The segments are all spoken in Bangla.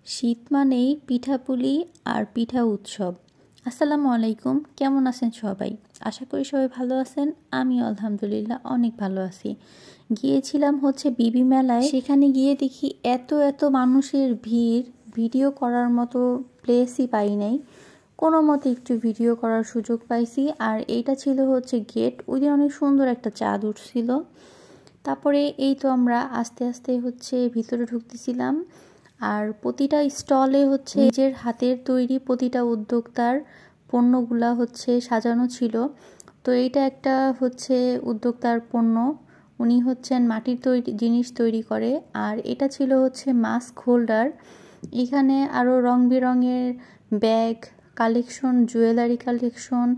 শীত মানেই পিঠাপুলি আর পিঠা উৎসব। আসসালামু আলাইকুম, কেমন আছেন সবাই? আশা করি সবাই ভালো আছেন। আমি আলহামদুলিল্লাহ অনেক ভালো আছি। গিয়েছিলাম বিবি মেলায়। সেখানে গিয়ে দেখি এত মানুষের ভিড়, ভিডিও করার মতো প্লেসই পাই নাই। কোনো মতে একটু ভিডিও করার সুযোগ পাইছি। আর এইটা ছিল গেট। ওই দিন অনেক সুন্দর একটা চাঁদ উঠছিল। তারপরে এই তো আমরা আস্তে আস্তে ভিতরে ঢুকতেছিলাম। আর প্রতিটা স্টলে নিজের হাতের তৈরি প্রতিটা উদ্যোক্তার পণ্যগুলা সাজানো ছিল। তো এইটা একটা উদ্যোক্তার পণ্য। উনি মাটির তৈরি জিনিস তৈরি করে। আর এটা ছিল মাস্ক হোল্ডার। এখানে আরও রং বেরঙের ব্যাগ কালেকশন, জুয়েলারি কালেকশন,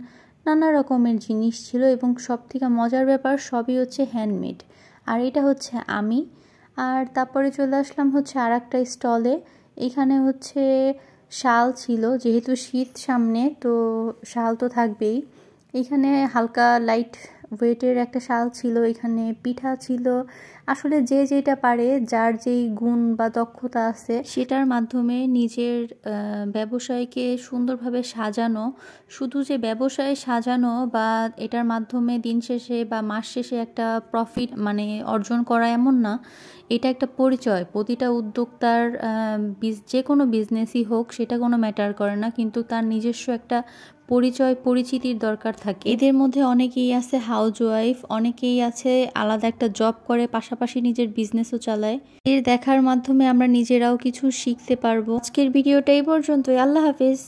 নানা রকমের জিনিস ছিল। এবং সব থেকে মজার ব্যাপার, সবই হ্যান্ডমেড। আর এটা আমি। আর তারপরে চলে আসলাম আর একটা স্টলে। এখানে শাল ছিল, যেহেতু শীত সামনে, তো শাল তো থাকবেই। এখানে হালকা লাইট ওয়েটের একটা শাল ছিল। এখানে পিঠা ছিল। আসলে যে যেটা পারে, যার যেই গুণ বা দক্ষতা আছে, সেটার মাধ্যমে নিজের ব্যবসায়কে সুন্দরভাবে সাজানো। শুধু যে ব্যবসায় সাজানো বা এটার মাধ্যমে দিন শেষে বা মাস শেষে একটা প্রফিট অর্জন করা, এমন না। এটা একটা পরিচয়। প্রতিটা উদ্যোক্তার যে কোনো বিজনেসই হোক, সেটা কোনো ম্যাটার করে না, কিন্তু তার নিজস্ব একটা পরিচয়, পরিচিতির দরকার থাকে। এদের মধ্যে অনেকেই আছে হাউসওয়াইফ, অনেকেই আছে আলাদা একটা জব করে, পাশাপাশি নিজের বিজনেসও চালায়। এর দেখার মাধ্যমে আমরা নিজেরাও কিছু শিখতে পারবো। আজকের ভিডিওটা এই পর্যন্তই। আল্লাহ হাফেজ।